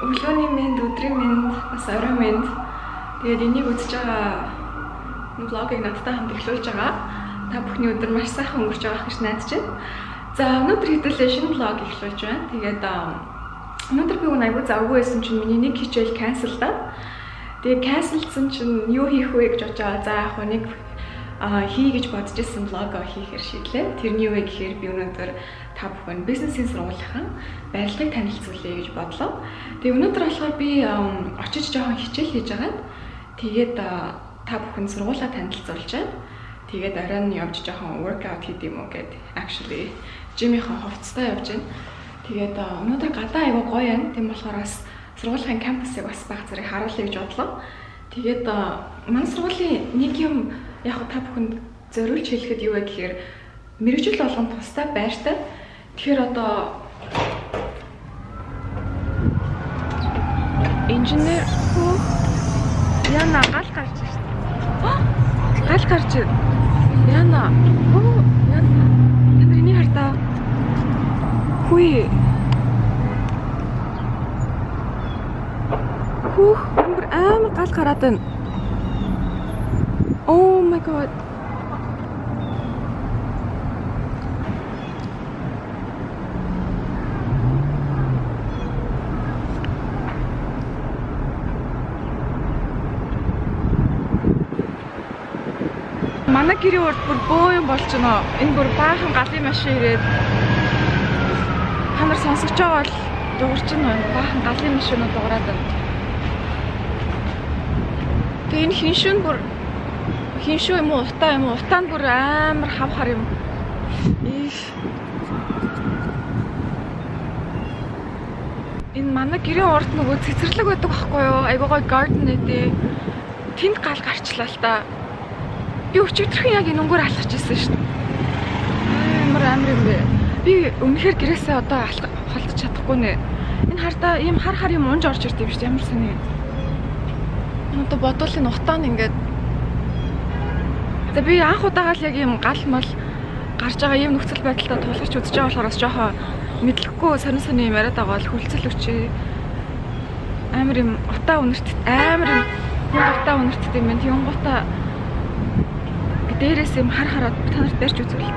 Өглөөний минь, өдрийн минь, бас оройн минь. Тэгээд энийг үзэж байгаа влогийг надтай хамт эхлүүлж байгаа. Та бүхний өдөр маш сайхан өнгөрч байгаа гэж найдаж байна. За өнөөдөр хэдүүлээ шинэ влог эхлүүлж байна. Тэгээд өнөөдөр би аягүй завгүй байсан чинь миний нэг хичээл канселдаад. Тэгээд канселдсан чинь юу хийх вэ гэж бодож байгаа. За яг нэг хий гэж бодож ирсэн влогоо хийхээр шийдлээ. Тэрний юу вэ гэхээр би өнөөдөр та бүхэн бизнесийн сургуулийнхаа барилгыг танилцуулъя гэж бодлоо. Тэгээ өнөөдөр болохоор би очиж жоохон хичээл хийж агаад тэгээд та бүхэн сургуулаа танилцуулж байна. Тэгээд оройн явж жоохон workout хийх юм уу гэд actually жимийнхаа хувцастай явж байна. Тэгээд өнөөдөр гадаа аягүй гоё байна. Тийм болохоор бас сургуулийн кампусыг бас баг зэрэг харуулъя гэж бодлоо. Тэгээд манай сургуулийн нэг юм яг та бүхэнд зориулж хэлэхэд юу вэ гэхээр мэргэжил болгон тустай байртай. Тэгэхээр одоо инженер хөө яна гал гарч шээ. Гал гарч яна оо яна энийг хартаа хүй хөө амар гал гараад байна. Oh my god. Манай гэрийн урд бүр бөө юм болж байна. Энэ бүр баахан галын машин ирээд та нар сонсогч байгаа бол дуурч байна. Баахан галын машинууд дуурайд байна. Тэгээ энэ хиншүүн бүр хиншүү юм уу утаа юм уу? Утаа нь бүр амар хавхар юм. Энэ манай гэрийн урд нөгөө цэцэрлэг байдаг байхгүй юу? Айгуу гоё garden нэдэ. Тэнд гал гарчлаа л та. Би өчигдөрхөн яг энэ өнгөөр алхаж ирсэн шүү дээ. Амар юм бэ. Би өмнөхөр гэрээсээ одоо холдож чадахгүй нэ. Энэ хардаа ийм хар юм унж орж ирд юм шүү дээ. Ямар сони. Одоо бодвол энэ утаа нь ингээд. Тэгээ би анх удаага л яг ийм гал мал гарч байгаа ийм нөхцөл байдалтай тулгарч үзэж байгаа болохоор бас жоохон мэдлэхгүй сони юм яриад байгаа бол хүлцэл өчөө. Амар юм утаа үнэрт амар юм утаа үнэрт юм байна. Тийм гутаа дээрээс юм хараад та нарт барьж үзүүлээ.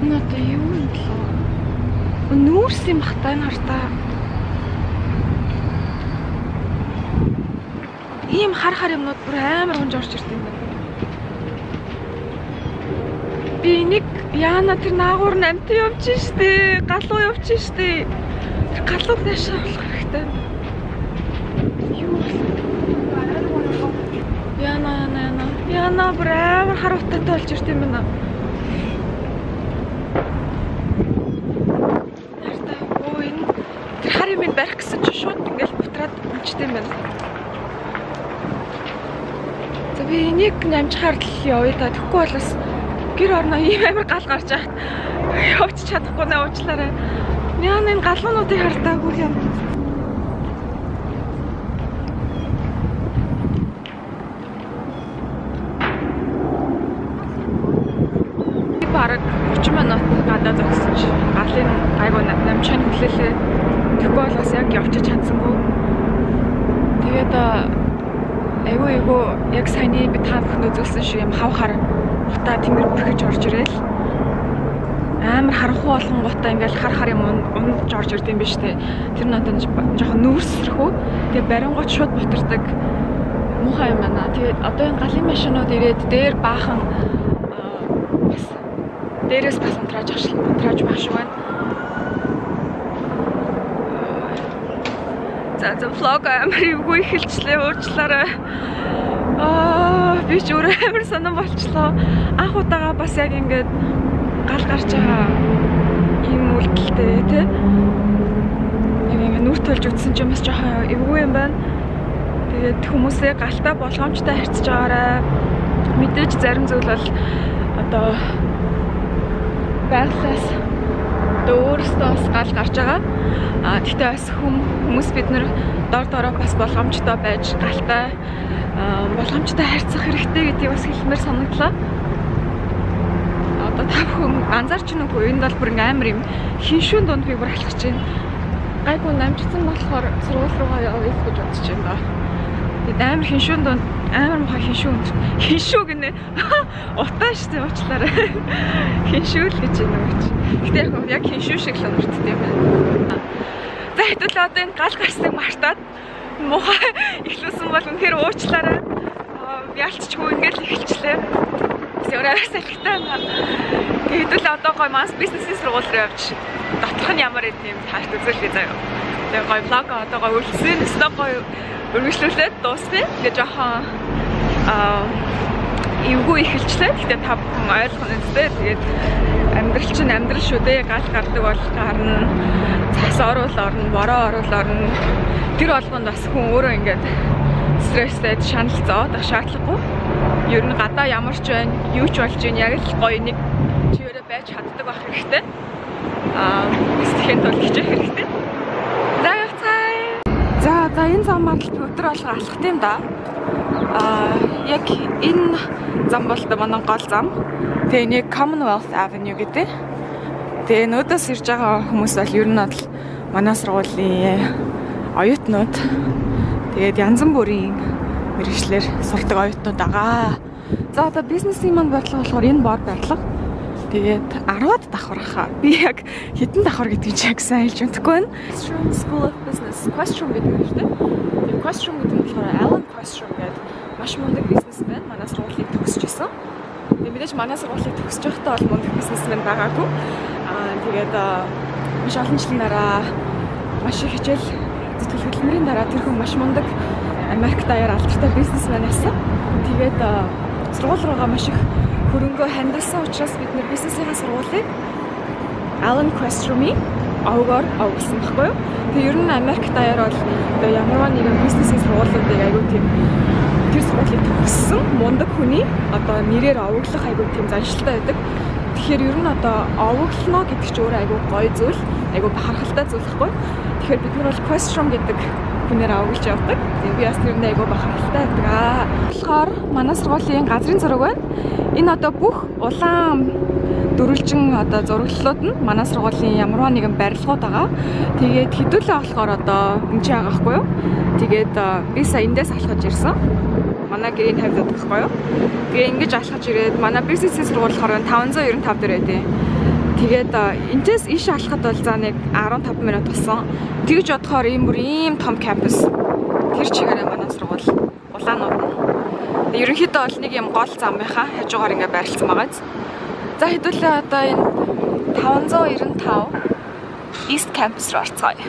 Нөтэ юу юм бэ? Нүүрс юм бахтай энэ хартаа. Ийм хар юмнууд бүр амар унж орж ирд юм байна. Би нэг яана тэр наагуур намт явж штэ, галуу явж штэ. Тэр галууд дэшээ болох хэрэгтэй. Юу болсон? Яна бүр амар харуултаатай болж ирд юм байна. Нартай оо энэ тэр хар юм барих гэсэн чинь шууд ингээл бутраад үлчтэй юм байна. За би энийг намжихаар л явъя та. Тэгэхгүй бол бас гэр орноо ийм амар гал гарч яхад явж чадахгүй нэ уучлаарай. Яна энэ галуунуудыг хардаагүй юм. Бараг 30 минут гадаа зогсож галын гайгүй намчааны хүлээлээ. Тэгэхгүй бол бас яг явчих чадсангүй. Тэгээд айгүй яг саяны би та бүхэн үзүүлсэн шиг юм хавхар утаа тэнгэр бүрхэж орж ирээл. Амар харанхуй болгон гутаа ингээл хар юм унж орж ирд юм биш үү? Тэр нь одоо жоохон нүүрсэрхүү. Тэгээ барингууд шууд бутардаг. Муухай юм байна. Тэгээд одоо энэ галын машинууд ирээд дээр баахан бас дээрээс бас унтрааж байх шиг байна. За влог амар ивгүй эхэлчлээ уучлаарай. Би ч өөрөө амар сонирн болчлоо. Анх удаага бас яг ингээд гал гарч байгаа ийм үйлдэлтэй тий. Яг ингээд нүр төлж үтсэн ч юм бас жоохон эвгүй юм байна. Тэгээд хүмүүсээ галтай болгоомжтой харьцаж байгаарай. Мэдээж зарим зүйл бол одоо байглаас өөрөөсөө бас гал гарч байгаа. Тэгтээ бас хүмүүс бид нар дороо бас болгоомжтой байж галтай болгоомжтой харьцах хэрэгтэй гэдгийг бас хэлмээр санагдлаа. Одоо та бүхэн анзаарч байна уу? Энд бол бүр амар юм хиншүүн дунд би бүр алхаж байна. Гайгүй намжсан болохоор сургууль руугаа явъя гэж бодож байна. Тэгээд амар хиншүүн дунд амар муха хиншүү гинэ. Утаа штэ уучлаарай. Хиншүүл гэж юм уу? Гэтэ яг хиншүү шиг л амарчтай юм байна. За хэдүүлээ одоо энэ гал гарсныг мартаад муха ихлүүлсэн бол үнэхээр уучлаарай. Ялцчгүй ингээд л эхэлчлээ. Өөрөөс салхитай байна. Хэдүүлээ одоо гой масс бизнесийн сургууль руу явж доторх нь ямар юм таарт үзүүлээ заяа. Тэгээ гой влог одоо гой үлдсэн өстө гой өргөжлүүлээд дуусгая гэж жоохон эвгүй эхэлчлээ. Гэтэ та бүхэн ойлгох нь үстэй. Тэгээд амьдрал чинь амьдрал шүү дээ. Гал гардаг бол гарна. Цас оруул орно, бороо оруул орно. Тэр болгонд бас хүн өөрөө ингээд стресстэй шанал зовоодох шаардлагагүй. Ер нь гадаа ямар ч байна, юу ч болж байна, яг л гоё нэг чивээрээ байж чаддаг байх хэрэгтэй. Сэтгэхийн тул хичээх хэрэгтэй. За явцгаая. За энэ замаар л өдөр болго алхах тийм да. Яг энэ зам бол манай гол зам. Тэгээ нэг Commonwealth Avenue гэдэг. Тэгээ нүүдээс ирж байгаа хүмүүс бол ер нь бол манай сургуулийн оюутнууд. Тэгээд янз бүрийн мэргэжлэр сурдаг оюутнууд байгаа. За одоо бизнесийн манд бодлого болохоор энэ бор барилга. Тэгээд 10-аад давхар хаа. Би яг хэдэн давхар гэдгийг ч яг сайн хэлж мэдэхгүй байна. School of Business Questrom гэдэг юм шүү дээ. Тэгээд Questrom гэдэг нь болохоор Alan Questrom гэдэг маш мундаг бизнесмен манай сургуулийг төгсөж исэн. Тэгээд мэдээж манай сургуулийг төгсөж байхдаа бол мундаг бизнесмен байгаагүй. Тэгээд маш олон жилийн дараа маш их хичээл зүтгэл хөдөлмөрийн дараа тэр хүн маш мундаг Америк даяар алдартай бизнесмен байсан. Тэгээд сургууль руугаа маш их хөрөнгөө хандсан учраас бид нэр бизнесийн сургуулийг Alan Questrom-ийн овгоор овгсон байхгүй юу? Тэгээ ер нь Америк даяар бол одоо ямарваа нэгэн бизнесийн сургуулиудыг аягүй тийм тэр сургуулийг төгссөн мундаг хүний одоо нэрээр овоглох аягүй тийм заншилтай байдаг. Тэгэхээр ер нь одоо овоглоно гэдэг чинь өөрөө аягүй гоё зүйл, аягүй бахархалтай зүйл байхгүй юу? Тэгэхээр бид нар бол Questrom гэдэг хүнээр овоглож явдаг. Тэгээ би бас тэрний аягүй бахархалтай байдаг. Тэгэхээр манай сургуулийн газрын зураг байна. Энэ одоо бүх улаан дөрвөлжин одоо зураглалууд нь манай сургуулийн ямарваа нэгэн барилгууд байгаа. Тэгээд хэдүүлээ болохоор одоо энэ чинь байгаа хгүй юу? Тэгээд би сая эндээс алхаж ирсэн. Манай гэрийн тавьдаг байхгүй юу? Тэгээ ингэж алхаж ирээд манай бизнесийн сургууль болохоор 595 дээр байдیں۔ Тэгээд энэс иш алхахад бол за нэг 15 минут болсон. Тэгж бодохоор ийм том кампус. Тэр чигээрээ манай сургууль улаанууд нь. Ерөнхийдөө бол нэг юм гол замынхаа хажуугаар ингээ байрлсан байгаа. За хэдүүлээ одоо энэ 595 East Campus руу орцгоё.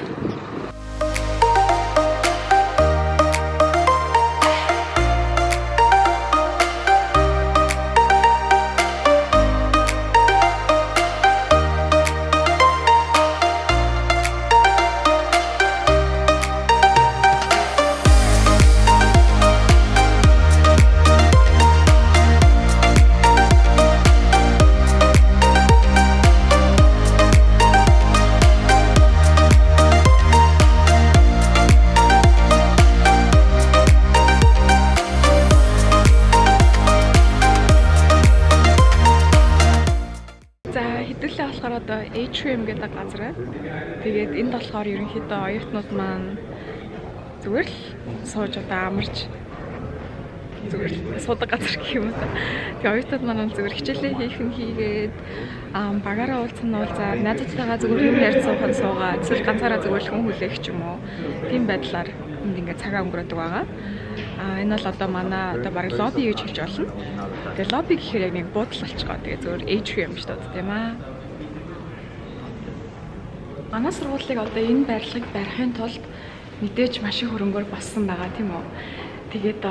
Atrium гэдэг газар байна. Тэгээд энд болохоор ерөнхийдөө оюутнууд маань зүгээр л сууж одоо амарч зүгээр л суудаг газар гэх юм уу та. Тэгээд оюутнууд маань зүгээр хичээлээ хийх нь хийгээд багаараа уулзсан нь уулзаад найзуудтайгаа зүгээр юм ярьж суухан суугаад эсвэл ганцаараа зүгээр л хүн хүлээх ч юм уу. Тийм байдлаар энд ингээд цагаа өнгөрөөдөг байгаа. Энэ бол одоо манай одоо баг лобби гэж хэлж болно. Тэгээд лобби гэхээр яг нэг буудлал болчихгоо. Тэгээд зүгээр Atrium шүү дээ тийм аа. Манай сургуулийг одоо энэ байрлалыг барихын тулд мэдээж маш их хөрөнгөөр болсон байгаа тийм үү. Тэгээд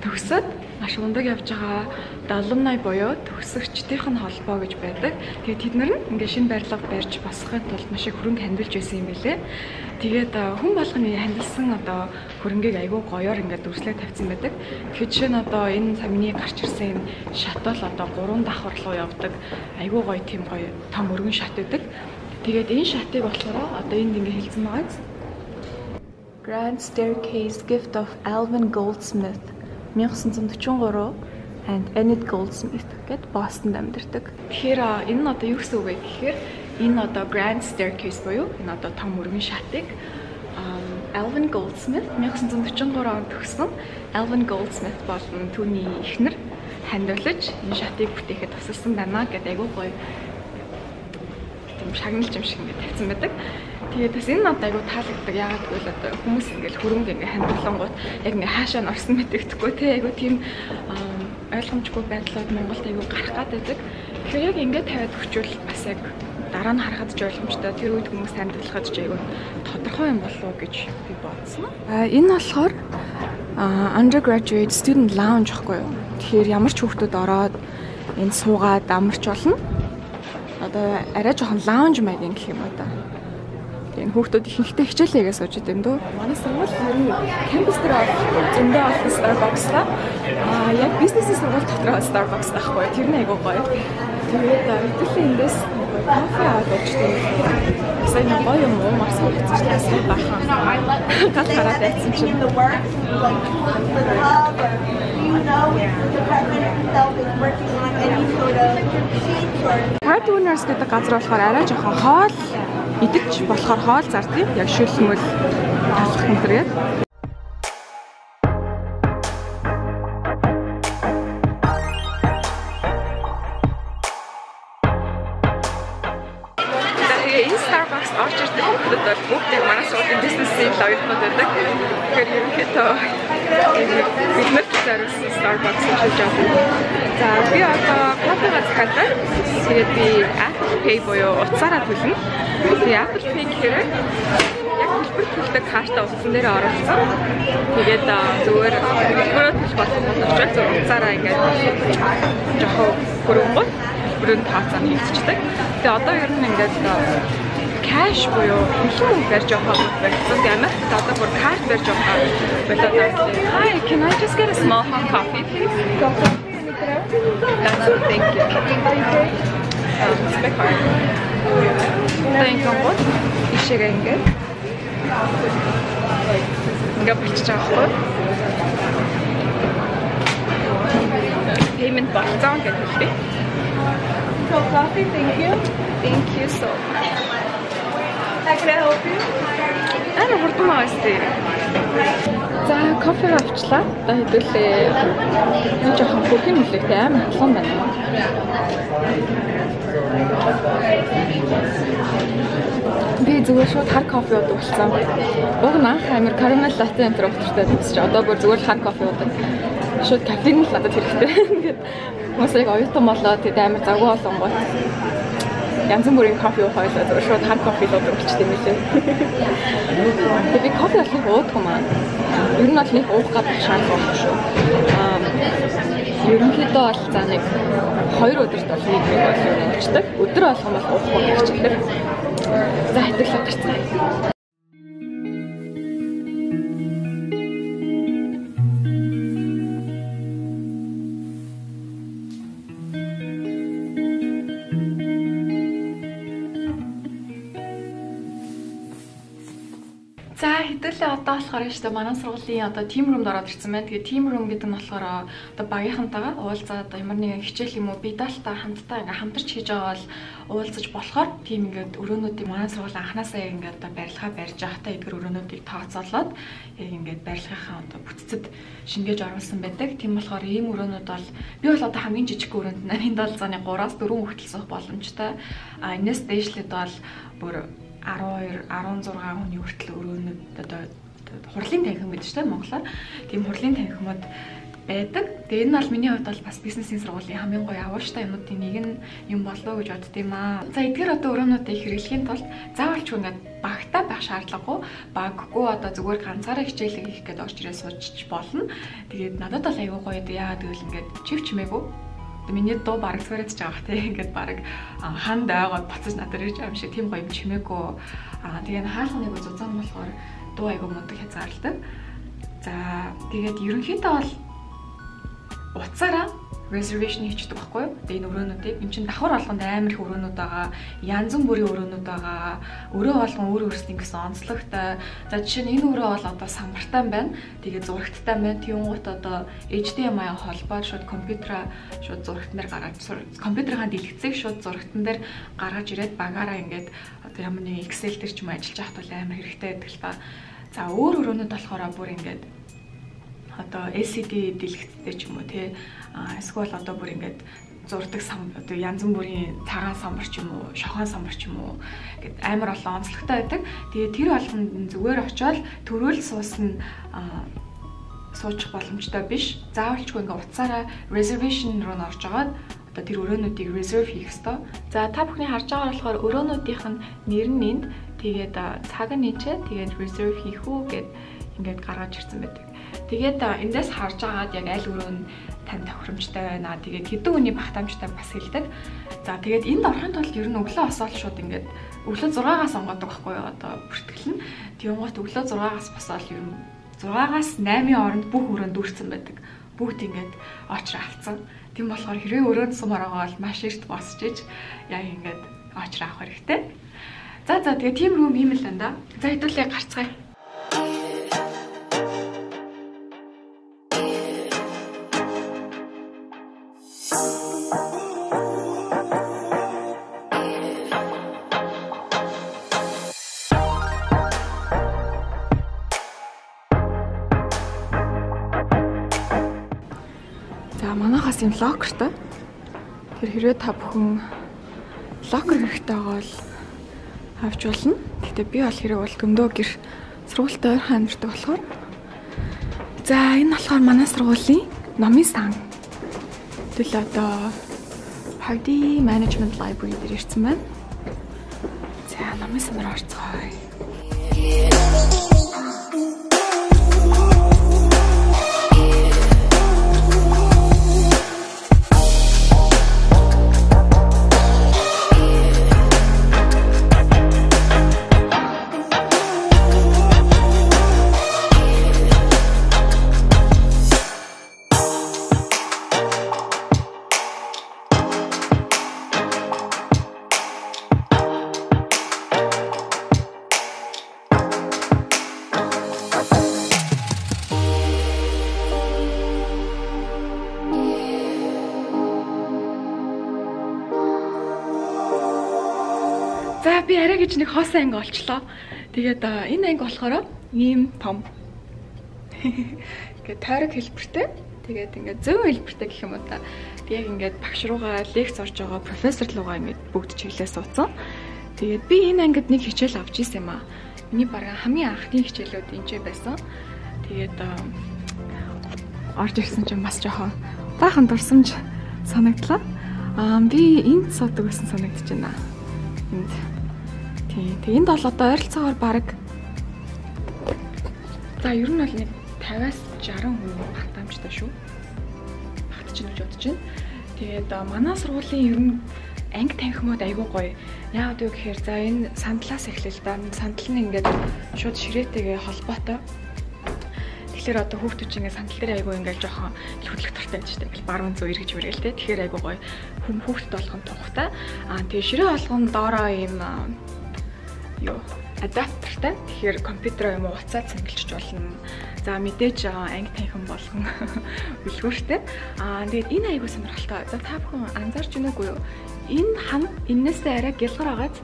төгсөд маш мундаг явж байгаа alumni буюу төгсөгчдийн холбоо гэж байдаг. Тэгээд тэд нар ингээд шинэ барилга барьж босгохын тулд маш их хөрөнгө хандуулж байсан юм билээ. Тэгээд хүн болгоны хандилсан одоо хөрөнгийг айгүй гоёор ингээд дүрслээ тавьсан байдаг. Тэгэхээр жишээ нь одоо энэ самны гарч ирсэн шатал одоо 3 давхар руу явдаг. Айгүй гоё тийм гоё том өргөн шат байдаг. Тэгээд энэ шатыг болохоор одоо энд ингээ хэлсэн байгаа. Grand Staircase Gift of Alvin Goldsmith 1943 and Enid Goldsmith гэд Бостонд амьдардаг. Тэгэхээр энэ нь одоо юу гэсэн үг вэ гэхээр энэ одоо Grand Staircase буюу энэ одоо том өргөн шатыг Alvin Goldsmith 1943 онд төгссөн. Alvin Goldsmith болон түүний эхнэр хандивлаж энэ шатыг бүтээхэд тусалсан байна гэдэг айгүй гоё тийм шагналж юм шиг ингээд тавьсан байдаг. Тэгээд бас энэ надад айгүй таалагддаг. Яагаад гэвэл одоо хүмүүс ингээд хөрөнгө ингээд хандивлангууд яг ингээд хаашаа нь орсон мэдэгдэхгүй те айгүй тийм ойлгомжгүй байдлууд Монголд айгүй гарах гад байдаг. Тэгэхээр яг ингээд тавиад өгчвөл бас яг дараа нь харахад ч ойлгомжтой. Тэр үед хүмүүс хандивлахад ч айгүй тодорхой юм болов уу гэж би бодсон. Энэ болохоор undergraduate student lounge гэхгүй юу. Тэгэхээр ямар ч хүүхдүүд ороод энд суугаад амарч болно. Одоо арай жоохон lounge маягийн гэх юм уу та. Тэгээд хүүхдүүд ихэнхдээ хичээлээгээ сууж идэв дөө. Манай сургууль ер нь кампус дээр зөндөө олон Starbucks та. Яг бизнесийн сургууль дотроо Starbucks таахгүй. Тэр нь айгүй гоё. Тэгээд хэдүүлээ эндээс кофе аваад очсон. Сайн гоё юм уу? Марс хөлцөж байсан бахан. Гал хараад байсан чинь. Hard Winners гэдэг газар болохоор арай жоохон хоол идэж болохоор хоол зардыг яг шүлмөл талах юм тэргээд. Starbucks орж ирдэг хүмүүс бол бүгд яг манай сургуулийн бизнесийн лоялтууд байдаг. Тэгэхээр ерөнхийдөө бид нар зориулсан Starbucks хийж байгаа. За би одоо кофега захиалаад тэгээд би Apple Pay буюу утсаараа төлнө. Би Apple Pay гэхээр яг төлбөр төлдөг картаа утсан дээр оруулсан. Тэгээд зүгээр төлбөрөө төлж болох юм учраас зөв утсаараа ингээд жоохон хөрөнгөд төлбөрөнд тооцоо хийчихдэг. Тэгээд одоо ер нь ингээд cash буюу хөлбөр мөнгө барьж авах болсон. Америкт одоо бүр карт барьж авах болоод байна. Hi, can I just get a small hot coffee please? That's it, thank you. Spec card. Thank you both. Ишэгээ ингээд болчих жоохгүй. Payment болсон гэж хэлээ. So coffee, thank you. Thank you so much. Can I help you? Ana хурдан авъя. За кофе авчлаа. Одоо хэдүүлээ. Би жоохон кофе мөлийтэй амар халуун байна. Би зүгээр шууд хар кофе уудаг болсон. Уг нь анх амар caramel latte энэ төр өвчтэй гэсэн. Одоо бүр зүгээр хар кофе уудаг. Шууд кофеин л надад хэрэгтэй. Ингээд хүмүүс яг оюутан болоод тэгээд амар завгүй болонгоо. Янз бүрийн кофе уухайлаа зүгээр шууд хар кофе уудаг болчихсон юм лээ. Тэгээд би кофе олох уудаг юм аа. Ер нь бол нэг уух гэдэг шаардлага байна шүү. Ерөнхийдөө бол за нэг 2 өдөрт бол нэг бол уучдаг. Өдөр болгон бол уухгүй гэж хэлдэг. За хэдүүлээ гарцгаа. За хэдүүлээ одоо болохоор шүү дээ манай сургуулийн одоо team room-д ороод ирсэн байна. Тэгээ team room гэдэг нь болохоор одоо багийнхантайгаа уулзаад одоо ямар нэгэн хичээл юм уу бидалтай хамтдаа ингээм хамтарч хийж байгаа бол уулзаж болохоор team ингээд өрөөнүүдийг манай сургуулийн анханасаа яг ингээд одоо барилгаа барьж байхдаа эдгээр өрөөнүүдийг тооцоолоод яг ингээд барилгынхаа одоо бүтцэд шингээж оруулсан байдаг. Тийм болохоор ийм өрөөнүүд бол би бол одоо хамгийн жижиг өрөөнд 87-ны 3-аас 4 хүртэл суух боломжтой. Энэс дээшлээд бол бүр 12, 16 хүний хүртэл өрөөнүүд одоо хурлын танхим гэдэг чинь Монголоор тийм хурлын танхимууд байдаг. Тэгээ энэ бол миний хувьд бол бас бизнесийн сургуулийн хамгийн гоё авууштай юмнуудын нэг нь юм болов уу гэж боддtiin маа. За эдгээр одоо өрөөнүүдийг хэрэглэхийн тулд заавал ч ингээд багтаа байх шаардлагагүй. Баггүй одоо зүгээр ганцаараа хичээлэг хийх гээд орж ирээ суучих болно. Тэгээд надад бол аюу гоё яагаад гэвэл ингээд чив чимээгүй. Миний дуу бараг сүрэж байгаа те ингээд бараг ханд айгаад бацаж надад ирж байгаа юм шиг тийм гоё юм чимээгүй. Тэгээ хаалхныг зузаан болохоор дуу айгүй мундаг хязгаарладаг. За тэгээд ерөнхийдөө бол утсаараа reservation хийчихдэг байхгүй юу? Тэгээ энэ өрөөнүүдийг энэ чинь давхар болгонд амар их өрөөнүүд байгаа. Янз бүрийн өрөөнүүд байгаа. Өрөө болгон өөр өөрсдийн гэсэн онцлогтой. За жишээ нь энэ өрөө бол одоо самбартай байна. Тэгээ зурагттай байна. Тэнгуут одоо HDMI холбоод шууд компьютераа шууд зурагтан дээр гаргаж компьютерийн дэлгэцийг шууд зурагтан дээр гаргаж ирээд багаараа ингээд одоо ямар нэг Excel дээр ч юм ажиллаж яхад бол амар хэрэгтэй байдаг л ба. За өөр өрөөнүүд болохоор бүр ингээд одоо LCD дэлгэцтэй ч юм уу тий эсвэл одоо бүр ингээд зурдаг сам одоо янз бүрийн цагаан самбар ч юм уу шохон самбар ч юм уу гэд амар олон онцлогтой байдаг. Тэгээ тэр болгонд зүгээр очиод төрөөл суусна суучих боломжтой биш. Заавалчгүй ингээд утсаараа reservation руу н орж агаад одоо тэр өрөөнүүдийг reserve хийх ёстой. За та бүхний харж байгаа болохоор өрөөнүүдийнх нь нэр нь энд тэгээд цаг нь нээчээ тэгээд reserve хийх үү гэд ингээд гаргаж ирсэн байдаг. Тэгээд эндээс харж агаад яг аль өрөө нь тань тохиромжтой байна. Тэгээд хэдэн үний багтаамжтай бас хэлдэг. За тэгээд энд орохын тулд ер нь өглөө босоод шууд ингээд өглөө 6-аас онгодог байхгүй юу одоо бүртгэл нь. Тэнгуут өглөө 6-аас босоод ер нь 6-аас 8-ийн хооронд бүх өрөөнд дүүрсэн байдаг. Бүгд ингээд очроо авцсан. Тийм болохоор хэрвээ өрөөнд сумаар байгаа бол маш эрт босч иж яг ингээд очроо авах хэрэгтэй. За тэгээд тийм рүү юм л байна да. За хэдүүлээ гарцгаая. За манайхаас юм локертэй. Тэр хэрвээ та бүхэн локер хэрэгтэй байгаа бол авч болно. Гэтэ би бол хэрэг бол гөмдөө гэр сургуультай ойрхон амьдардаг болохоор. За энэ болохоор манай сургуулийн номын сан. Тэгэл одоо Hardy Management Library дээр ирсэн байна. За номын сан руу орцгоё. За би арай гэж нэг хоосон анги олчлоо. Тэгээд энэ анги болохоор ийм том. Ингээд тойрог хэлбэртэй. Тэгээд ингээд зөв хэлбэртэй гэх юм уу та. Яг ингээд багш руугаа лекц орж байгаа профессор руугаа ингээд бүгд чиглэлээ суудсан. Тэгээд би энэ ангид нэг хичээл авч ирсэн юм аа. Миний бараг хамгийн анхны хичээлүүд энэ ч байсан. Тэгээд орж ирсэн чинь бас жоохон баахан дурсамж санагдлаа. Би энд суудаг байсан санагдаж байна. Энд. Тэгээ энд бол одоо ойролцоогоор баг за ер нь бол нэг 50-аас 60% багтаамжтай шүү. Багтаж гэж бодож байна. Тэгээд манай сургуулийн ер нь анги танхимууд айгүй гоё. Яагаад вэ гэхээр за энэ сандлаас эхлэв да. Сандал нь ингээд шууд ширээтэйгээ холбоотой. Тэгэхээр одоо хүүхдүүд чинь ингээд сандал дээр айгүй ингээд жоохон хөдлөх тартай байж тээ. Баруун зөө эргэж мэрэл тээ. Тэгэхээр айгүй гоё. Хүүхдэд болгон тухтай. Тэгээ ширээ болгон доороо ийм адаптертай. Тэгэхээр компьютер юм уу уцаад цэнгэлж болно. За мэдээж анги танхим болгон үлгүүртэй. Тэгээд энэ айгүй сонирхолтой. За та бүхэн анзаарч байна уу юу? Энэ хан энээсээ арай гялгар агаад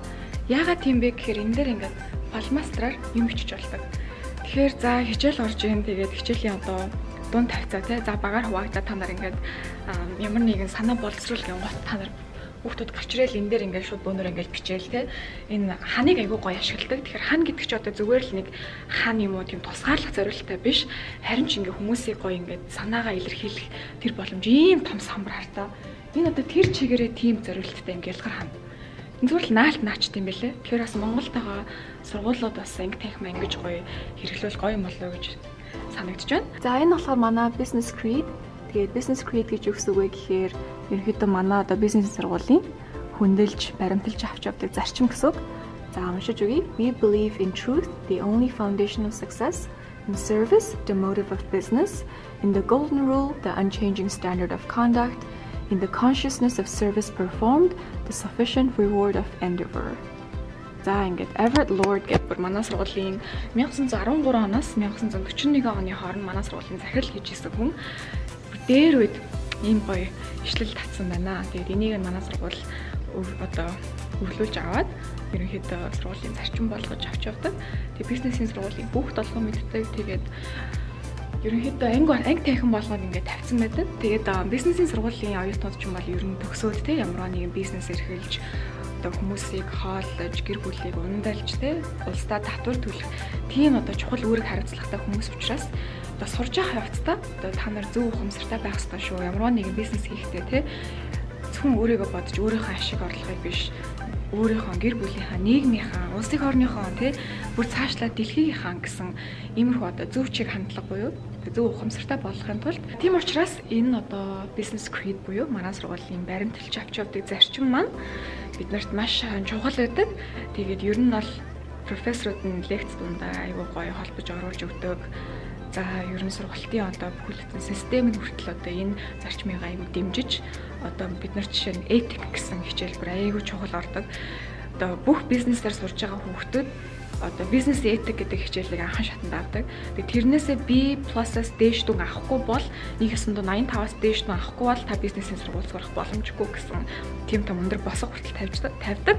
яагаад тийм бэ гэхээр энэ дээр ингээд палмастраар юм бичиж болдог. Тэгэхээр за хичээл орж ийн тэгээд хичээлийн одоо дунд тавьцаа тий. За багаар хуваагдаад та нар ингээд ямар нэгэн санаа боловсруулах гот та нар хүүхдүүд гарч ирэл энэ дээр ингээд шууд бөөнөр ингээд бичээл тий. Энэ ханыг айгүй гоё ашигладаг. Тэгэхээр хан гэдэг чи одоо зүгээр л нэг хан юм уу тийм тусгаарлах зорилттой биш. Харин ч ингээд хүмүүсийг гоё ингээд санаагаа илэрхийлэх тэр боломж ийм том самбар хартаа. Энэ одоо тэр чигээрээ тийм зорилттой юм гялгар хан. Энэ зүгээр л наалт наачт юм бэлээ. Тэгэхээр бас Монголтойгоо сургуулиуд бас анги танхим ангиж гоё хэрэглүүл гоё юм болоо гэж санагдаж байна. За энэ болохоор манай Business Creed. Тэгээд Business Creed гэж юу гэсэн үг вэ гэхээр ерөнхийдөө манай одоо бизнес сургуулийн хөндлөж, баримталж авч явдаг зарчим гэсэн үг. За уншиж үгэй. We believe in truth, the only foundation of success, in service, the motive of business, In the golden rule, the unchanging standard of conduct. In the consciousness of service performed, the sufficient reward of endeavor. За ингээд Everett Lord гэдэг бүр манай сургуулийн 1913 оноос 1941 оны хооронд манай сургуулийн захирал хийж ирсэн хүн дээр үед ийм гоё ишлэл татсан байна. Тэгээд энийг манай сургууль одоо өглөөлж аваад ерөнхийдөө сургуулийн зарчим болгож авч явдаг. Тэгээд бизнесийн сургуулийн бүх толгой мэддэг. Тэгээд ерөнхийдөө анги танхим болгоод ингээд тавьсан байдаг. Тэгээд бизнесийн сургуулийн оюутнууд ч юм бол ер нь төгсөөд те ямар нэгэн бизнес эрхэлж одоо хүмүүсийг хооллож, гэр бүлийг ундалж те улсдаа татвар төлөх тийм одоо чухал үүрэг хариуцлагатай хүмүүс учраас одоо сурж явах явцдаа одоо та нар зөв ухамсартай байх ёстой шүү. Ямар нэгэн бизнес хийхдээ те зөвхөн өөрийгөө бодож өөрийнхөө ашиг орлогыг биш өөрийнхөө гэр бүлийнхаа, нийгмийнхаа, улсын орныхоо тий бүр цаашлаа дэлхийнхаа гэсэн иймэрхүү одоо зөв чиг хандлага буюу зөв ухамсартай болохын тулд тийм учраас энэ одоо business creed буюу манай сургуулийн баримталж авч явдаг зарчим маань биднэрт маш чухал байдаг. Тэгээд ер нь бол профессорууд нь лекц дундаа аюу гоё холбож оруулж өгдөг. За ер нь сургалтын одоо бүхэлдэн системийн хүртэл одоо энэ зарчмыг аюу дэмжиж одоо бид нар жишээ нь этик гэсэн хичээлбэр аюу чухал ордог. Одоо бүх бизнесээр сурж байгаа хүүхдүүд одоо бизнес этик гэдэг хичээлийг анхан шатанд авдаг. Тэгээд тэрнээсээ B+-аас дээш дүн авахгүй бол 1.85-аас дээш дүн авахгүй бол та бизнесийн сургууль сурах боломжгүй гэсэн тийм том өндөр босго хүртэл тавьдаг.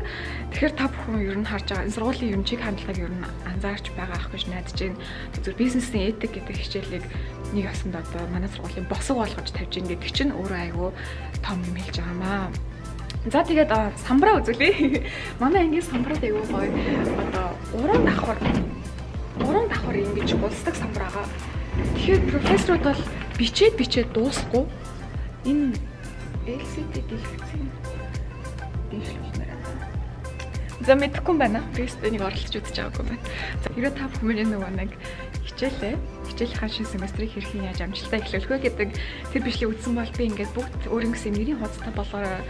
Тэгэхээр та бүхэн ер нь харж байгаа энэ сургуулийн юм чиг хандлагыг ер нь анзаарч байгаа ах гэж найдаж байна. Зөв бизнесийн этик гэдэг хичээлийг нэг осонд одоо манай сургуулийн босго болгож тавьж ийн гэдэг чинь өөрөө аюу том юм хэлж байгаа маа. За тэгээд самбараа үзүүлээ. Манай ангийн самбарууд аюу гоё одоо уран давхар ингэж улсдаг самбараа. Тэгэхээр профессорууд бол бичээд дуусахгүй энэ LCD дэлгэцэн дэвшлүүлмээр байна. За мэдэхгүй байна. Тестийг оролцож үзэж байгаагүй байна. За 95 хүмүүний нөгөө нэг хичээлийнхаа шинэ семестрийг хэрхэн яаж амжилттай эхлүүлэх вэ гэдэг тэр бичлэг үзсэн бол би ингээд бүгд өөрөнгөсөө нэрийн хуудастай болгоо.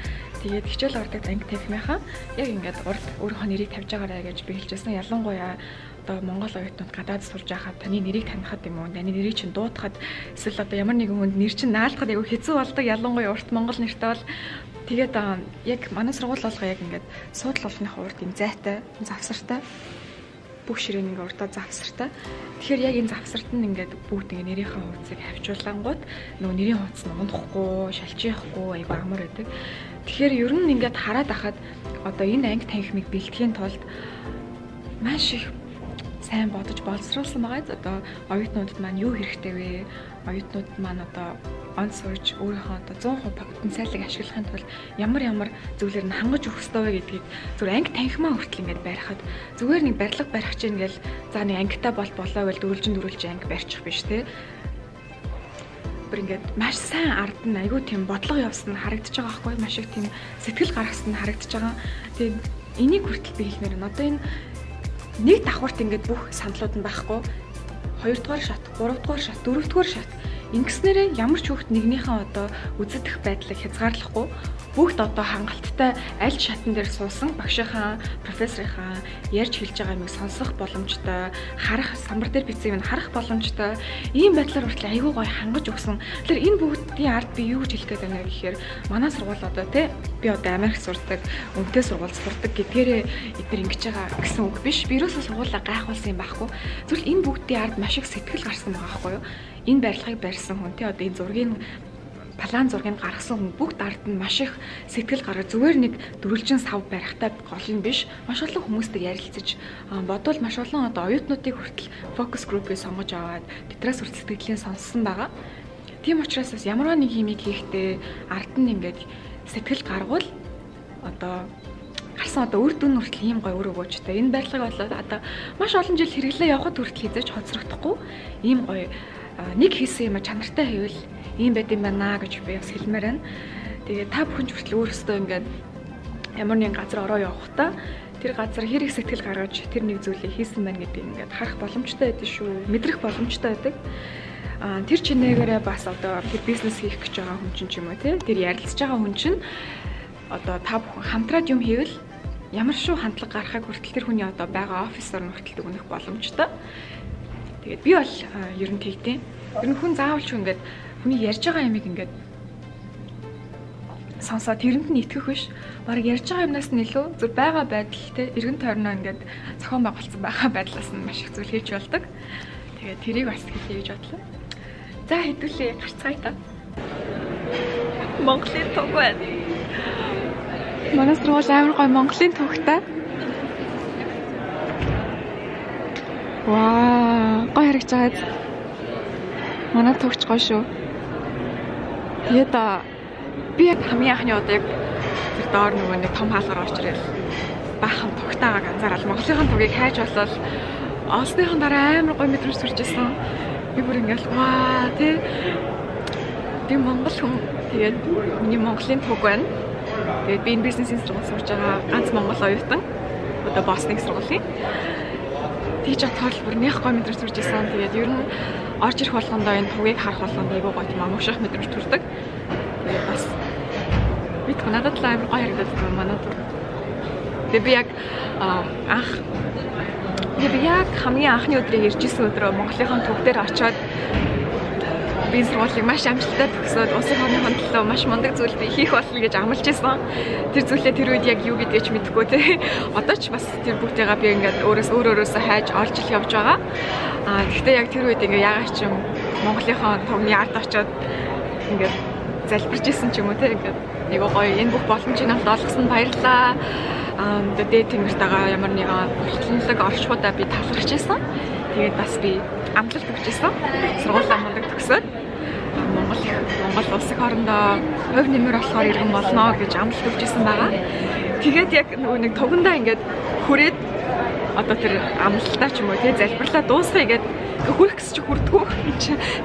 Тэгээд хичээл ордог анги танхимынхаа яг ингээд урд өөрийнхөө нэрийг тавьж байгаарай гэж би хэлжсэн. Ялангуяа одоо Монгол оюутнууд гадаад сурж байхад таны нэрийг танихад юм уу? Таны нэрийг чинь дуудахад эсвэл одоо ямар нэгэн хүнд нэр чинь наалдахад айгүй хэцүү болдог. Ялангуяа урт Монгол нэртэй бол тэгээд яг манай сургууль болгоо яг ингээд суудлал болгоныхаа урд юм зайтай, завсартай бүх ширээний ингээд урдаа завсартай. Тэгэхээр яг энэ завсарт нь ингээд бүгд ингээд нэрийнхээ хуудсыг хавчуулангууд нөгөө нэрийн хуудас нь унахгүй, шалжихгүй айгүй амар байдаг. Тэгэхээр ер нь ингээд хараад ахад одоо энэ анги танхимыг бэлтгэхийн тулд маш их сайн бодож боловсруулсан байгаа. Одоо оюутнуудад маань юу хэрэгтэй вэ? Оюутнууд маань одоо он сурж өөрийнхөө одоо 100% потенциалыг ашиглахын тулд ямар зүйлээр нь хангаж өгөх ёстой вэ гэдгийг зөв анги танхимаа хүртэл ингээд барихад зүгээр нэг барилга барих чинь ингээл за нэг ангитай болоо гэж дөрвөлж анги барьчих биш те. Ингээд маш сайн ард нь айгүй тийм бодлого явсан нь харагдаж байгаа байхгүй маш их тийм сэтгэл гаргасан нь харагдаж байгаа. Тэгээд энийг хүртэл би хэлмээр байна. Одоо энэ нэг давхарт ингээд бүх саналууд нь байхгүй. 2 дугаар шат, 3 дугаар шат, 4 дугаар шат ингэснээрээ ямар ч хүүхэд нэгнийхээ одоо үзэгдэх байдлыг хязгаарлахгүй бүгд одоо хангалттай аль шатн дээр суусан багшийнхаа, профессорынхаа ярьж хэлж байгаа юмыг сонсох боломжтой, харах самбар дээр бичсэн юм харах боломжтой ийм байдлаар хүртэл айгүй гоё хангаж өгсөн. Тэгэхээр энэ бүгдийн ард би юу гэж хэлэх гээд байна гэхээр манай сургууль одоо тий би одоо Америк сурдаг, үнэтэй сургууль сурдаг гэдгээрээ эдгээр ингэж байгаа гэсэн үг биш. Би ерөөсөө сургуулаа гайхуулсан юм байхгүй. Зөвхөн энэ бүгдийн ард маш их сэтгэл гарсан байгаа байхгүй юу? Энэ барилгыг барьсан хүн тий одоо энэ зургийг план зургийг гаргасан хүн бүгд ард нь маш их сэтгэл гаргаж зүгээр нэг дөрвөлжин сав барихтай гол нь биш маш олон хүмүүстэй ярилцаж бодвол маш олон одоо оюутнуудыг хүртэл фокус группыг сонгож аваад тэдрээс хүртэл сэтгэлийн сонссон байгаа. Тийм учраас бас ямар нэг юмыг хийхдээ ард нь ингээд сэтгэл гаргуул одоо гарсан одоо үр дүн хүртэл ийм гоё өр өгөөжтэй. Энэ барилгыг болоод одоо маш олон жил хэрэглээ явахад хүртэл хийж хоцрогдохгүй ийм гоё нэг хийсэн юм чанартай хэвэл ийм байд юм байна гэж би бас хэлмээр байна. Тэгээд та бүхэн ч хүртэл өөрөөсөө ингээд ямар нэгэн газар ороо явахдаа тэр газар хэрэг сэтгэл гаргаж тэр нэг зүйлийг хийсэн байна гэдгийг ингээд харах боломжтой байдаг шүү. Мэдрэх боломжтой байдаг. Тэр чинээгээрээ бас одоо тэр бизнес хийх гэж байгаа хүн чинь ч юм уу тий тэр ярилцж байгаа хүн чинь одоо та бүхэн хамтраад юм хийвэл ямар шүү хандлага гарахыг хүртэл тэр хүний одоо байгаа офисоор нь хүртэл дүгнэх боломжтой. Тэгээд би бол ер нь тэгтээ ер нь хүн заавалч ингээд хүний ярьж байгаа юмыг ингээд сонсоод тэрэнд нь итгэх биш. Бараг ярьж байгаа юмнаас нь илүү зүр байгаа байдал те эргэн тойрноо ингээд зохион байгуулсан байгаа байдлаас нь маш их зүйл хийж болдог. Тэгээд тэрийг бас хэлье гэж бодлоо. За хэдүүлээ гарцгаая та. Монголын төг байна. Манай сургууль амар гоё Монголын төгтэй. Ваа, гоё харагдаж байгаа. Манай төгч гоё шүү. Тэгээд би яг хамгийн анхны удаа яг тэр доор нөгөө нэг том хаалгаар орж ирэл баахан тогтаагааг анзаарал Монголын тугийг хайж болол олсныхан дараа амар гоё мэдрэмж төрж ирсэн. Би бүр ингээл ваа тий. Би Монгол хүн тэгээд миний Монголын туг байна. Тэгээд би энэ бизнесийн сургууль сурж байгаа ганц монгол оюутан. Одоо Босныг сургуулийн. Тэгж атгал бүр нэх гоё мэдрэмж төрж ирсэн. Тэгээд ер нь орж ирэх болгондоо энэ тугийг харах болгонд айгүй гоё тийм амгших мэдрэмж төрдөг. Тэгээд бас бид надад л амар гоё харагдаад байна манай туг. Тэгээд би яг хамгийн анхны өдрийг иржсэн өдрөө Монголын төв дээр очиод би сургуулийг маш амжилттай төгсөөд улсын орныхон төлөө маш мундаг зүйл би хийх болно гэж амлаж исэн. Тэр зүйлээ тэр үед яг юу гэдгийг ч мэдэхгүй те. Одоо ч бас тэр бүгдээгээ би ингээд өөрөөсөө хайж олж ил явж байгаа. Гэхдээ яг тэр үед ингээд ягаад ч юм Монголынхон төвний ард очиод ингээд залбирч исэн ч юм уу те. Ингээд айгуу гоё энэ бүх боломжийг намд олгосон баярлалаа. Дээд тэнгэртэйгээ ямар нэгэн болтлонлог орчуудаа би талархаж исэн. Тэгээд бас би амлалт өгчээсэн. Сургуулаа мундаг төгсөөд Монгол улсын хоорондоо хувь нэмэр болохоор иргэн болно гэж амлалт өгчээсэн байгаа. Тэгээд яг нөгөө нэг тугандаа ингээд хүрээд одоо тэр амлалтаа ч юм уу тий залбирлаа дуусгая гэд хүрэх гэсэн чи хүрдгүү.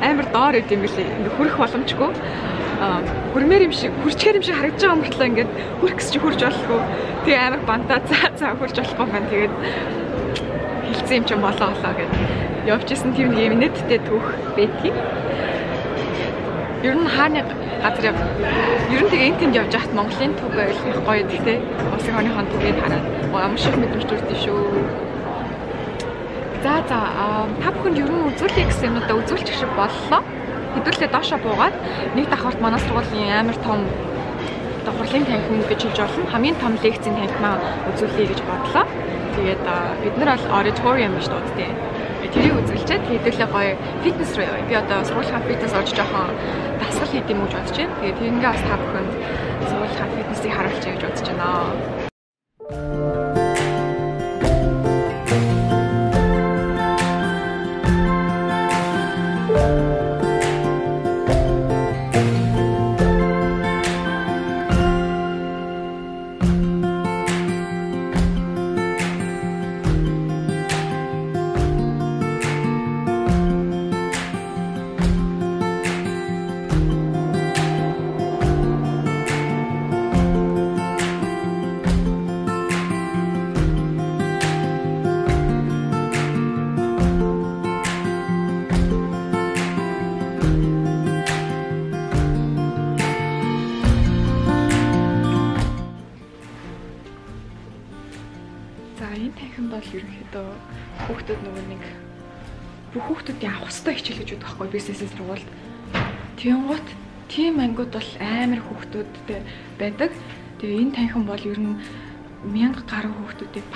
Амар доор идэв юм билээ. Ингээд хүрэх боломжгүй. Хүрмээр юм шиг хүрчээр юм шиг харагдаж байгаа мөртлөө ингээд хүрэх гэсэн чи хүрч болохгүй. Тэгээ амар бантаа цаа хүрч болохгүй байна. Тэгээд хэлсэн юм чинь болоо гэд явжсэн тийм нэг нэттэй түүх бэтгий. Ер нь хааны газар ер нь тэгээ энтэнд явж хат Монголын төг байл их гоё гэхдээ улсын орныхон төгийг хараад амар шиг мэдрэмж төрдөө шүү. За та бүхэнд ер нь үзүүлэх гэсэн юмудаа үзүүлчих шиг боллоо. Хэдүүлээ доошоо буугаад нэг давхарт манай сургуулийн амар том хурлын танхим гэж хэлж болно. Хамгийн том лекцийн танхим маа үзүүлэе гэж бодлоо. Тэгээд бид нар бол auditorium гэж дууддаг. Тэрийг үзүүлчихэд хэдүүлээ гоё фитнес руу явъя. Би одоо сургуулийн фитнес орж жоохон дасгал хийх юм уу гэж бодож байна. Тэгээд тэрнгээ бас та бүхэнд сургуулийн фитнесийг харуулъя гэж бодож байна. Ерөнхийдөө хүүхдүүд нөгөө нэг бүх хүүхдүүдийн авах ёстой хичээл гэж боддог байхгүй бизнесийн сургуульд. Тэнгуут тийм ангиуд бол амар хүүхдүүдтэй байдаг. Тэгээ энэ танхим бол ер нь 1000 гаруй хүүхдүүдийг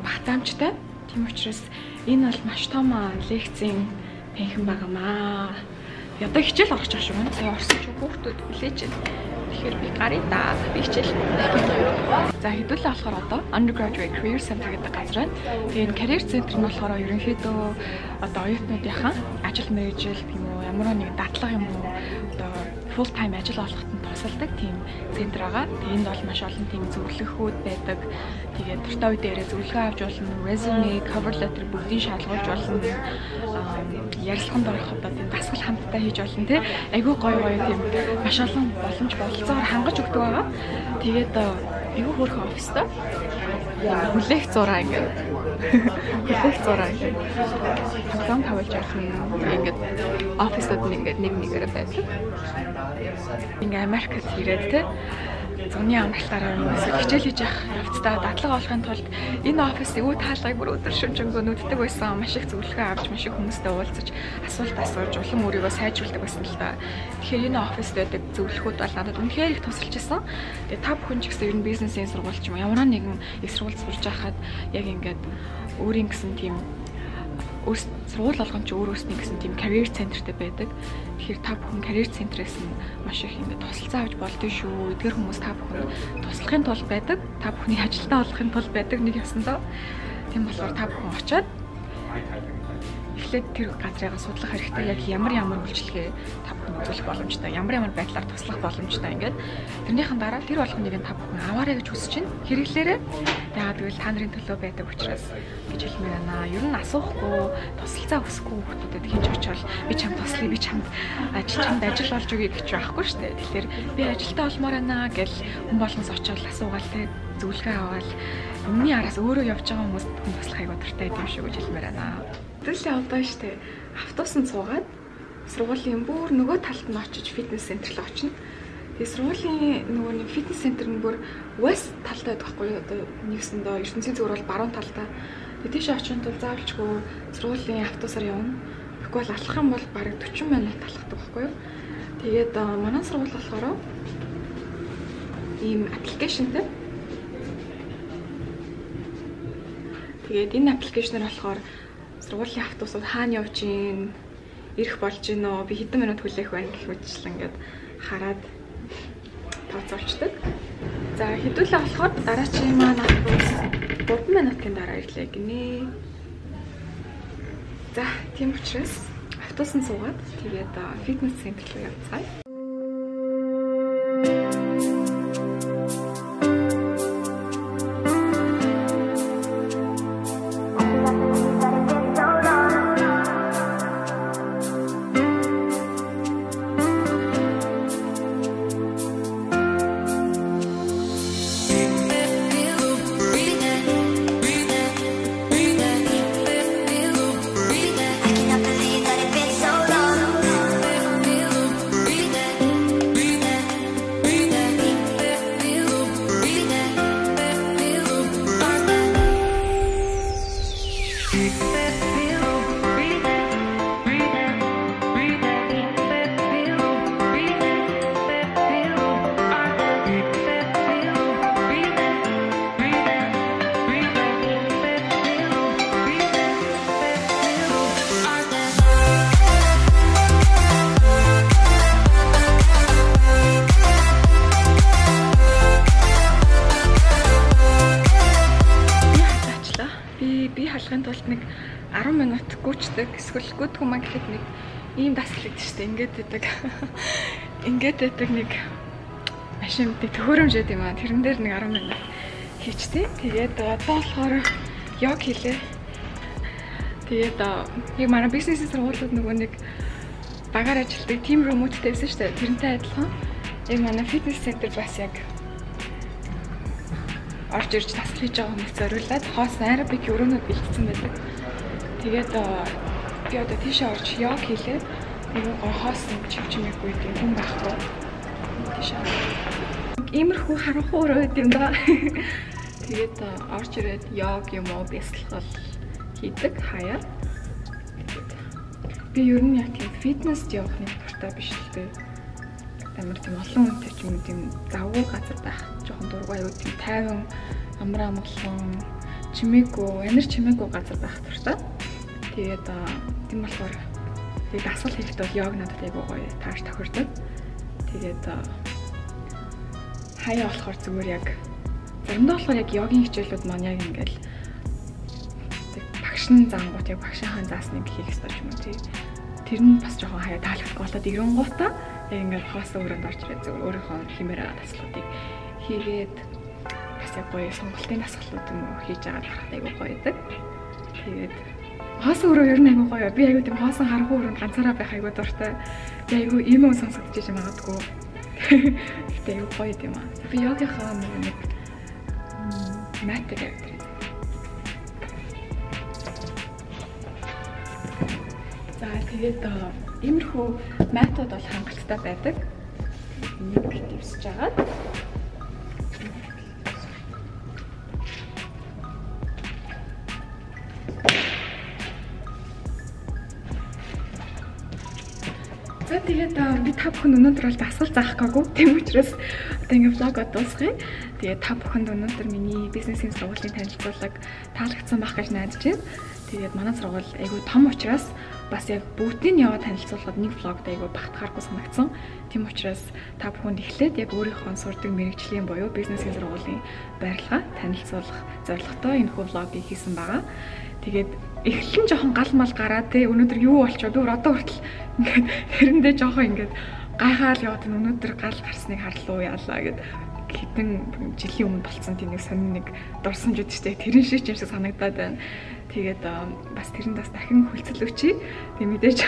багтаамжтай. Тийм учраас энэ бол маш том лекцийн танхим байгаамаа. Одоо хичээл орох гэж байна. Тэгээ орсон ч хүүхдүүд хүлээж байна. Тэгэхээр би гарыг да би хичээл. За хэдүүлээ болохоор одоо Undergraduate Career Center гэдэг газар байна. Тэгээд Career Center нь болохоор ерөнхийдөө одоо оюутнуудынхаа ажил мэргэжил юм уу ямар нэгэн дадлага юм уу одоо full time ажил олоход нь тусалдаг тийм центр байгаа. Тэгээд энд бол маш олон тийм зөвлөхүүд байдаг. Тэгээд дуртай үе дээрээ зөвлөгөө авч болно, resume, cover letter бүгдийг шалгуулж болно. Ярилцлаганд орох одоо тийм дасгал хамтдаа хийж болно тий. Айгүй гоё тийм маш олон боломж бололцоогоор хангаж өгдөг байгаа. Тэгээд айгүй хөөрхөн офистой. Хүлээх зураа ингээд. Хүлээх зураа ингээд. Ханган тавьж авах юм. Ингээд офисууд нь ингээд нэг нэгээр байдаг. Ингээ Америкт ирээд тий. зуны амралтаараа юм эсвэл хичээл хийж явах явцдаа дадлага олохын тулд энэ офис юу таалгыг бүр өдөр шөнөжөнгөө нүддэг байсан, маш их зөвлөгөө авч, маш их хүмүүстэй уулзаж, асуулт асууж, улам өөрийгөө сайжруулдаг байсан л та. Тэгэхээр энэ офист байдаг зөвлөхүүд бол надад үнэхээр их тусалж байсан. Тэгээ та бүхэн ч гэсэн ер нь бизнесийн сургууль ч юм ямар нэгэн их сургууль сурж байхад яг ингээд өөрийн гэсэн тийм сургууль болгон ч өөр өөрсний гэсэн тийм career centerтэй байдаг. Тэгэхээр та бүхэн career center-ээс нь маш их ингээд тусалцаа авч болдгоо шүү. Эдгээр хүмүүс та бүхэнд туслахын тулд байдаг. Та бүхний ажилтаа олохын тулд байдаг нэг ёсондоо. Тийм болохоор та бүхэн очиод эхлээд тэр газрыг судлах хэрэгтэй. Яг ямар үйлчлэгээ та бүхэн үзүүлэх боломжтой, ямар байдлаар туслах боломжтой ингээд тэрнийхэн дараа тэр болгоныг та бүхэн аваарай гэж хүсэж байна. Хэрэглээрээ. Яагаад гэвэл та нарын төлөө байдаг учраас гэж хэлмээр байна. Ер нь асуухгүй, тусалцаа өсөхгүй хүмүүстэд хинж очивол би чамд туслая, би чамд ажил болж өгье гэж байхгүй шүү дээ. Тэгэхээр би ажилтаа олмоор байна гэл хүн болгоноос очивол асуугаал те зөвлөгөө аваад өмнөний араас өөрөө явж байгаа хүмүүст туслах айгуу дуртай юм шүү гэж хэлмээр байна. Тэрлээ одоо штэ автобусанд суугаад сургуулийн бүр нөгөө талд нь очиж фитнес центр руу очино. Тэгээ сургуулийн нөгөө нэг фитнес центр нь бүр west талтай байдаг байхгүй юу? Одоо нэгсэндээ ертөнцийн зүгээр бол баруун талтай. Тэгээ тийш очихын тулд заавалчгүй сургуулийн автобусаар явна. Тэгэхгүй бол алхах юм бол бараг 40 минут алхдаг байхгүй юу? Тэгээд манай сургууль болохоор ийм аппликейшнтэй. Тэгээд энэ аппликейшнээр болохоор сургуулийн автобусууд хаана явж гин, ирэх болж гин үү, би хэдэн минут хүлээх байна гэх мэтчлэн ингээд хараад тооцоолчдаг. За хэдүүлээ болохоор дараачийн маань автобус 3 минутын дараа ирлээ гинэ. За тийм учраас автобусанд суугаад тэгээд фитнес центр руу явцгаая. Халахын тулд нэг 10 минут гүйцдэг эсвэл гүдгүү маа гэхэд нэг ийм дасгал гэдэг шүү дээ. Ингээд байдаг нэг машин гэдэг төхөөрөмжтэй юм аа. Тэрэн дээр нэг 10 минут хийчтэй. Тэгээд одоо болохоор йог хийлээ. Тэгээд яг манай бизнесийн сургуулиуд нөгөө нэг багаар ажилладаг team remote-тэй байсан шүү дээ. Тэрнтэй адилхан яг манай фитнес центр бас яг орж ирж тасгал хийж байгаа хүмүүс зориулаад хоос аэробик өрөөнөд бэлтгэсэн байдаг. Тэгээд би одоо тийшээ орж йог хийлээ. Нөгөө хоос чимчмээгүй тийм хүн байхгүй. Тийшээ. Иймэрхүү харанхуй өрөө юм да. Тэгээд орж ирээд йог юм уу бясалгал хийдэг хаяа. Би ер нь яг тийм фитнест явахны дуртай биш л дээ. Амар тийм олон хүнтэй ч юм тийм завгүй газар байх жоохон дургүй юу тийм тайван амраа амгалан чимээгүй энер чимээгүй газар байх дуртай. Тэгээд тийм болохоор тэгээд дасгал хийхдээ бол йог надад айгуу гоё тааш тохирдог. Тэгээд хаяа болохоор зүгээр яг заримдаа болохоор яг йогийн хичээлүүд маань яг ингээл багш нь заангууд яг багшийнхаа заасныг хийх ёстой ч юм уу тий. Тэр нь бас жоохон хаяа таалагдахгүй болоод ирэнгуутаа яг ингээд хоосон өрөөнд орж ирээд зөв өөрийнхөө хэмээр байгаа дасгалуудыг хийгээд бас яг гоё сонголтын дасгалууд юм уу хийж байгаа харахад айгүй гоё байдаг. Тэгээд хоосон өрөө ер нь айгүй гоё. Би айгүй тийм хоосон харанхуй өрөөнд ганцаараа байх айгүй дуртай. Би айгүй ийм юм сонсогдож иж магадгүй. Гэтэ айгүй гоё юм аа. Би йогийнхаа нэг матер явдаг. За тэгээд иймэрхүү матууд бол хангалттай байдаг. Нэг дэвсэж агаад Тэгээд би та бүхэнд өнөөдөр бол асуулт заахгүй. Тийм учраас одоо ингээ влог дуусгая. Тэгээд та бүхэнд өнөөдөр миний бизнесийн сургуулийн танилцуулга таалагдсан байх гэж найдаж байна. Тэгээд манай сургууль айгүй том учраас бас яг бүгдийг яваад танилцуулахад нэг влогд айгүй багтахааргүй санагдсан. Тийм учраас та бүхэнд эхлээд яг өөрийнхөө сурдаг мэрэгжлийн буюу бизнесийн сургуулийн байрлалаа танилцуулах зорилготой энэ хүү влогийг хийсэн байгаа. Тэгээд эхлэн жоохон гал мал гараад те өнөөдөр юу болчиход одоо хүртэл ингээд тэрэндээ жоохон ингээд гайхаал яваад өнөөдөр гал гарсныг харлуу яалаа гэд хэдэн жилийн өмнө болцсон тийм нэг сонин нэг дурсан жид штэ тэрэн шиг юм шиг санагдаад байна. Тэгээд бас тэрэнд бас дахин хөлцөл өчье. Тэг мэдээж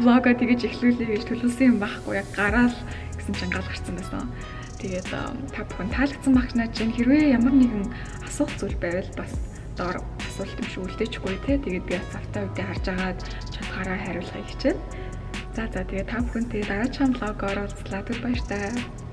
влогоо тэгэж эхлүүлэе гэж төлөвлөсөн юм байхгүй яг гараал гэсэн чинь гал гарсан байсан. Тэгээд та бүхэн таалагдсан байх гэж байна. Хэрвээ ямар нэгэн асуух зүйл байвал бас доор асуулт юм шиг үлдээчихгүй те. Тэгээд би завтай үедээ харж агаад чадхаараа хариулахыг хичээнэ. За тэгээд та бүхэнтэй дараагийн влогоор уулзлаа. Баярлалаа.